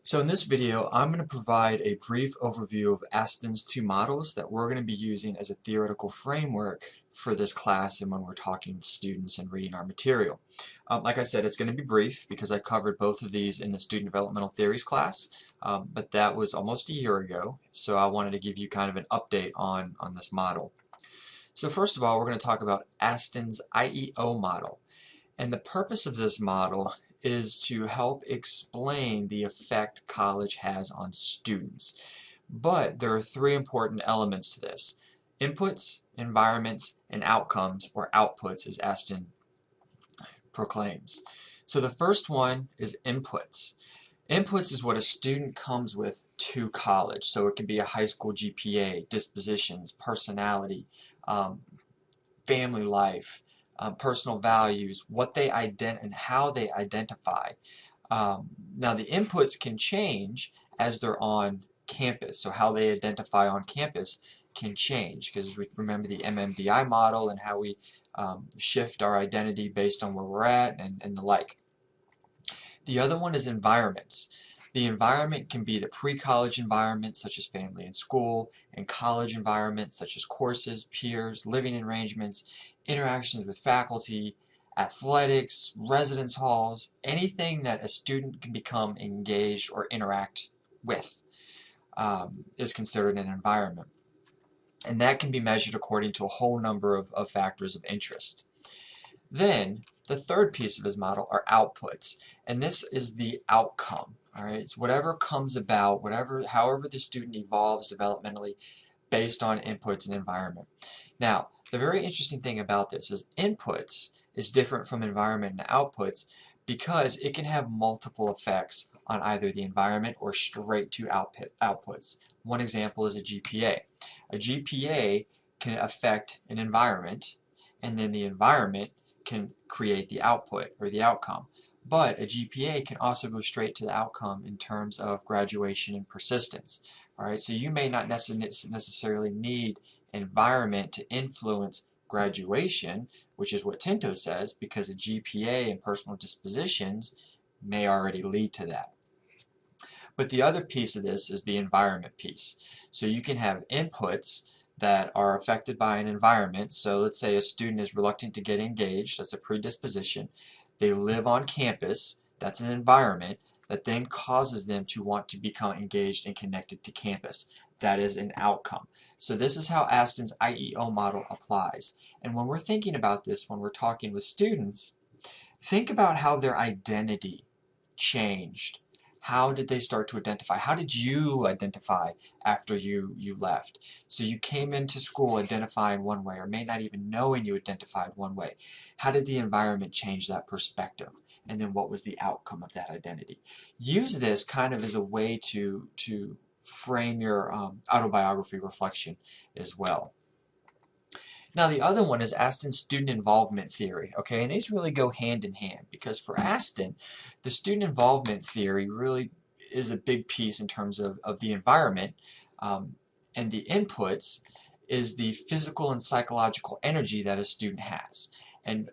So in this video, I'm going to provide a brief overview of Astin's two models that we're going to be using as a theoretical framework for this class and when we're talking to students and reading our material. Like I said, it's going to be brief because I covered both of these in the Student Developmental Theories class, but that was almost a year ago, so I wanted to give you kind of an update on this model. So first of all, we're going to talk about Astin's IEO model. And the purpose of this model is to help explain the effect college has on students. But there are three important elements to this: inputs, environments, and outcomes, or outputs, as Astin proclaims. So the first one is inputs. Inputs is what a student comes with to college. So it can be a high school GPA, dispositions, personality, um, family life, personal values, what they and how they identify. Now the inputs can change as they're on campus, so how they identify on campus can change because we remember the MMDI model and how we shift our identity based on where we're at and the like. The other one is environments. The environment can be the pre-college environment, such as family and school, and college environments, such as courses, peers, living arrangements, interactions with faculty, athletics, residence halls, anything that a student can become engaged or interact with is considered an environment. And that can be measured according to a whole number of factors of interest. Then the third piece of his model are outputs, and this is the outcome. All right, it's whatever comes about, however the student evolves developmentally based on inputs and environment. Now, the very interesting thing about this is inputs is different from environment and outputs because it can have multiple effects on either the environment or straight to outputs. One example is a GPA. A GPA can affect an environment, and then the environment can create the output or the outcome. But a GPA can also go straight to the outcome in terms of graduation and persistence. All right, so you may not necessarily need environment to influence graduation, which is what Tinto says, because a GPA and personal dispositions may already lead to that. But the other piece of this is the environment piece. So you can have inputs that are affected by an environment. So let's say a student is reluctant to get engaged, that's a predisposition. They live on campus, that's an environment that then causes them to want to become engaged and connected to campus. That is an outcome. So this is how Astin's IEO model applies. And when we're thinking about this, when we're talking with students, think about how their identity changed. How did they start to identify? How did you identify after you left? So you came into school identifying one way, or may not even knowing you identified one way. How did the environment change that perspective? And then what was the outcome of that identity? Use this kind of as a way to frame your autobiography reflection as well. Now the other one is Astin's student involvement theory, okay, and these really go hand in hand because for Astin, the student involvement theory really is a big piece in terms of the environment, and the inputs is the physical and psychological energy that a student has. And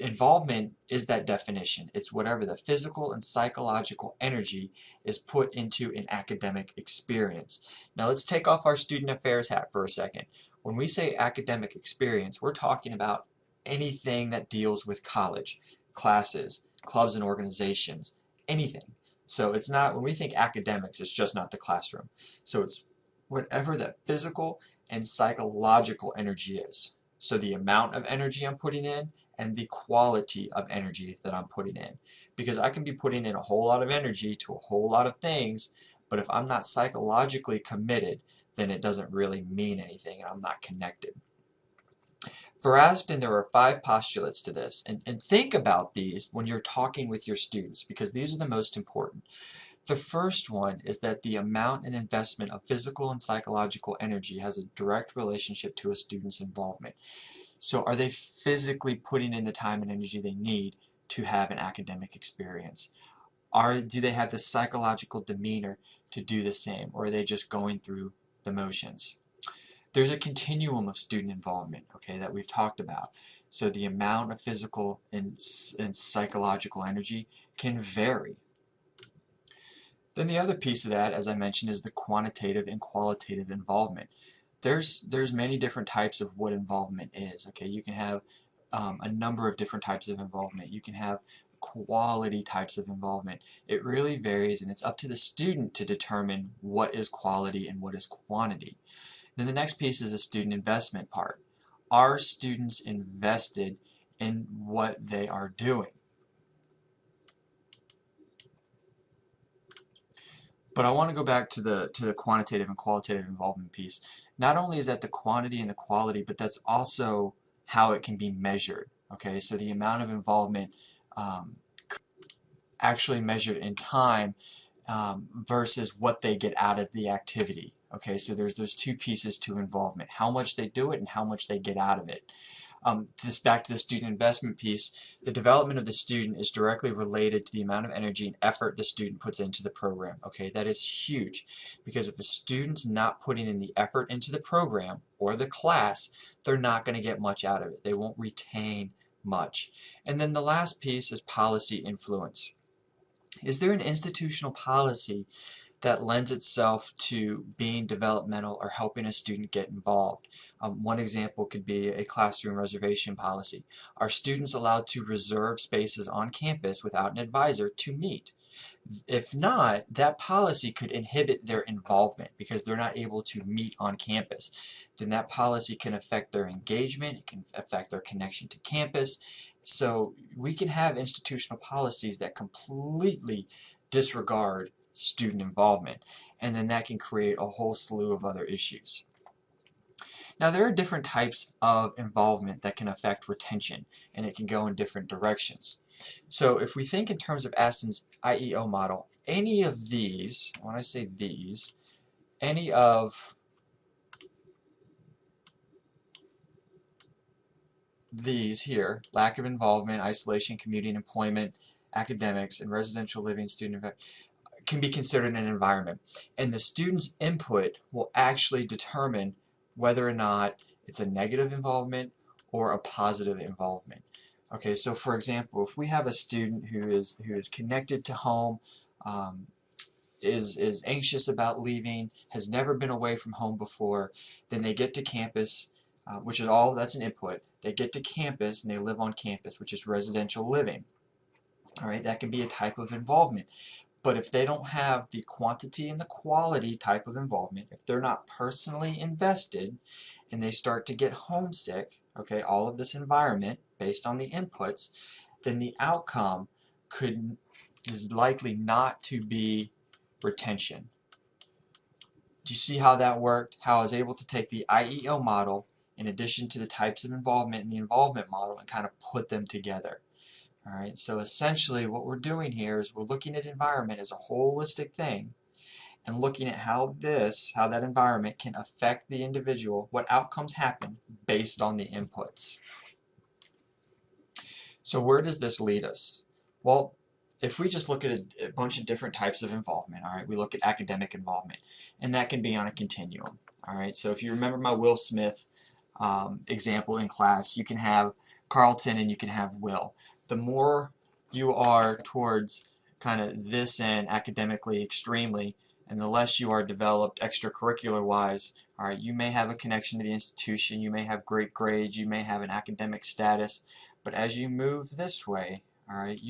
involvement is that definition. It's whatever the physical and psychological energy is put into an academic experience. Now let's take off our student affairs hat for a second. When we say academic experience, we're talking about anything that deals with college, classes, clubs and organizations, anything. So it's not, when we think academics, it's just not the classroom. So it's whatever that physical and psychological energy is. So the amount of energy I'm putting in and the quality of energy that I'm putting in. Because I can be putting in a whole lot of energy to a whole lot of things, but if I'm not psychologically committed, then it doesn't really mean anything and I'm not connected. For Astin, there are 5 postulates to this, and think about these when you're talking with your students because these are the most important. The first one is that the amount and investment of physical and psychological energy has a direct relationship to a student's involvement. So are they physically putting in the time and energy they need to have an academic experience? Do they have the psychological demeanor to do the same, or are they just going through the motions? There's a continuum of student involvement, okay, that we've talked about. So the amount of physical and psychological energy can vary. Then the other piece of that, as I mentioned, is the quantitative and qualitative involvement. There's many different types of what involvement is. Okay, you can have a number of different types of involvement. You can have quality types of involvement. It really varies, and it's up to the student to determine what is quality and what is quantity. Then the next piece is the student investment part. Are students invested in what they are doing? But I want to go back to the quantitative and qualitative involvement piece. Not only is that the quantity and the quality, but that's also how it can be measured. Okay, so the amount of involvement um, actually measured in time versus what they get out of the activity. Okay, so there's those two pieces to involvement: how much they do it and how much they get out of it. This back to the student investment piece, the development of the student is directly related to the amount of energy and effort the student puts into the program. Okay, that is huge, because if a student's not putting in the effort into the program or the class, they're not going to get much out of it. They won't retain much. And then the last piece is policy influence. Is there an institutional policy that lends itself to being developmental or helping a student get involved? One example could be a classroom reservation policy. Are students allowed to reserve spaces on campus without an advisor to meet? If not, that policy could inhibit their involvement because they're not able to meet on campus. Then that policy can affect their engagement, it can affect their connection to campus. So we can have institutional policies that completely disregard student involvement, and then that can create a whole slew of other issues. Now, there are different types of involvement that can affect retention, and it can go in different directions. So if we think in terms of Astin's IEO model, any of these, when I say these, any of these here, lack of involvement, isolation, commuting, employment, academics, and residential living, student can be considered an environment. And the student's input will actually determine whether or not it's a negative involvement or a positive involvement. Okay, so for example, if we have a student who is connected to home, um, is anxious about leaving, has never been away from home before, then they get to campus, which is all, that's an input. They get to campus and they live on campus, which is residential living. All right, that can be a type of involvement. But if they don't have the quantity and the quality type of involvement, if they're not personally invested and they start to get homesick, okay, all of this environment based on the inputs, then the outcome is likely not to be retention. Do you see how that worked? How I was able to take the IEO model in addition to the types of involvement in the involvement model and kind of put them together. Alright, so essentially what we're doing here is we're looking at environment as a holistic thing and looking at how that environment can affect the individual, what outcomes happen based on the inputs. So where does this lead us? Well, if we just look at a bunch of different types of involvement, all right, we look at academic involvement, and that can be on a continuum. All right, so if you remember my Will Smith example in class, you can have Carlton and you can have Will. The more you are towards kind of this end academically extremely, and the less you are developed extracurricular wise, all right, you may have a connection to the institution, you may have great grades, you may have an academic status, but as you move this way, all right,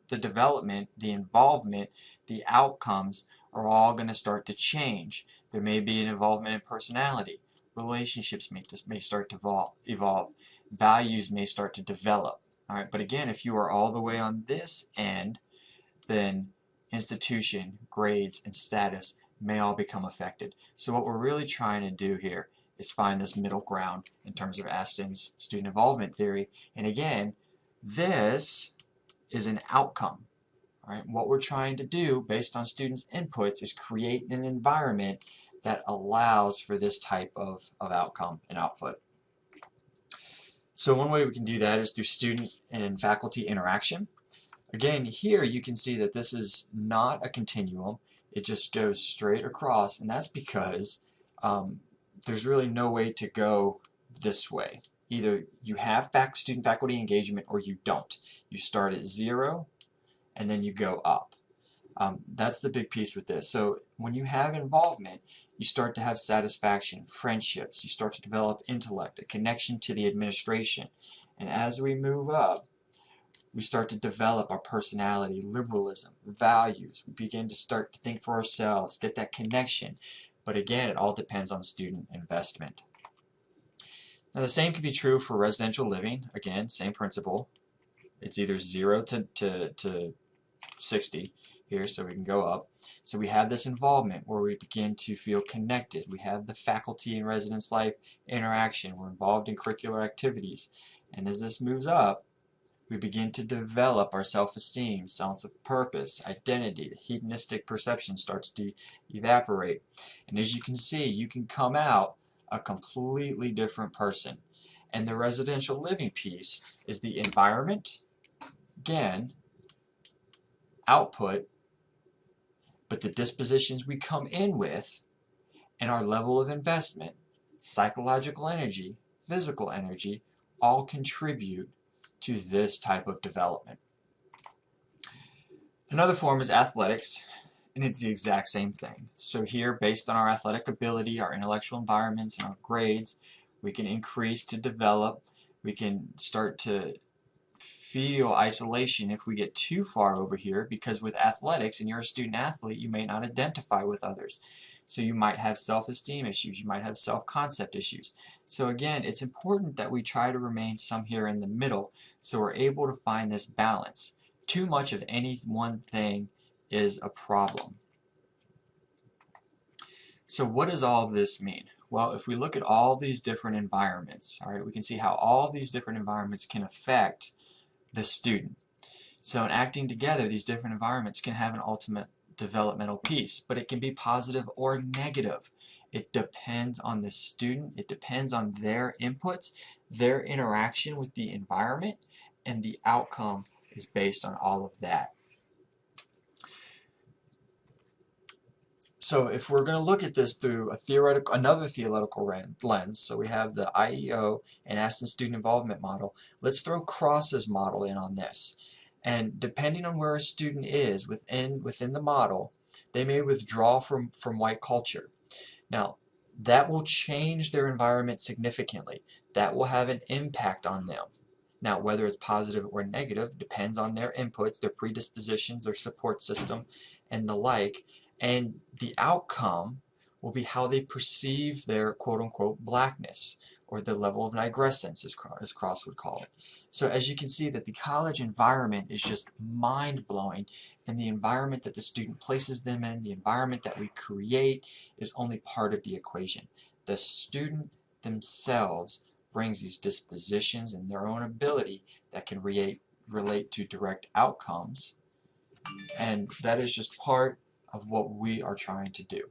the development, the involvement, the outcomes are all going to start to change. There may be an involvement in personality. Relationships may start to evolve. Values may start to develop. All right, but again, if you are all the way on this end, then institution, grades, and status may all become affected. So what we're really trying to do here is find this middle ground in terms of Astin's student involvement theory. And again, this is an outcome. All right? What we're trying to do based on students' inputs is create an environment that allows for this type of outcome and output. So one way we can do that is through student and faculty interaction. Again, here you can see that this is not a continuum. It just goes straight across, and that's because there's really no way to go this way. Either you have student-faculty engagement or you don't. You start at 0 and then you go up. That's the big piece with this. So when you have involvement, you start to have satisfaction, friendships, you start to develop intellect, a connection to the administration. And as we move up, we start to develop our personality, liberalism, values. We begin to start to think for ourselves, get that connection. But again, it all depends on student investment. Now the same can be true for residential living. Again, same principle. It's either 0 to 60 here, so we can go up. So we have this involvement where we begin to feel connected. We have the faculty and residence life interaction. We're involved in curricular activities. And as this moves up, we begin to develop our self-esteem, sense of purpose, identity. The hedonistic perception starts to evaporate. And as you can see, you can come out a completely different person. And the residential living piece is the environment, again, output, but the dispositions we come in with and our level of investment, psychological energy, physical energy, all contribute to this type of development. Another form is athletics, and it's the exact same thing. So here, based on our athletic ability, our intellectual environments, and our grades, we can increase to develop. We can start to feel isolation if we get too far over here, because with athletics, and you're a student athlete, you may not identify with others. So you might have self-esteem issues, you might have self-concept issues. So again, it's important that we try to remain somewhere in the middle so we're able to find this balance. Too much of any one thing is a problem. So what does all of this mean? Well, if we look at all these different environments, all right, we can see how all these different environments can affect the student. So in acting together, these different environments can have an ultimate developmental piece, but it can be positive or negative. It depends on the student, it depends on their inputs, their interaction with the environment, and the outcome is based on all of that. So if we're going to look at this through another theoretical lens, so we have the IEO and Astin student involvement model, let's throw Cross's model in on this. And depending on where a student is within the model, they may withdraw from white culture. Now, that will change their environment significantly. That will have an impact on them. Now, whether it's positive or negative depends on their inputs, their predispositions, their support system, and the like. And the outcome will be how they perceive their quote-unquote blackness, or the level of nigrescence, as Cross would call it. So as you can see, that the college environment is just mind-blowing, and the environment that the student places them in, the environment that we create, is only part of the equation. The student themselves brings these dispositions and their own ability that can relate to direct outcomes, and that is just part of what we are trying to do.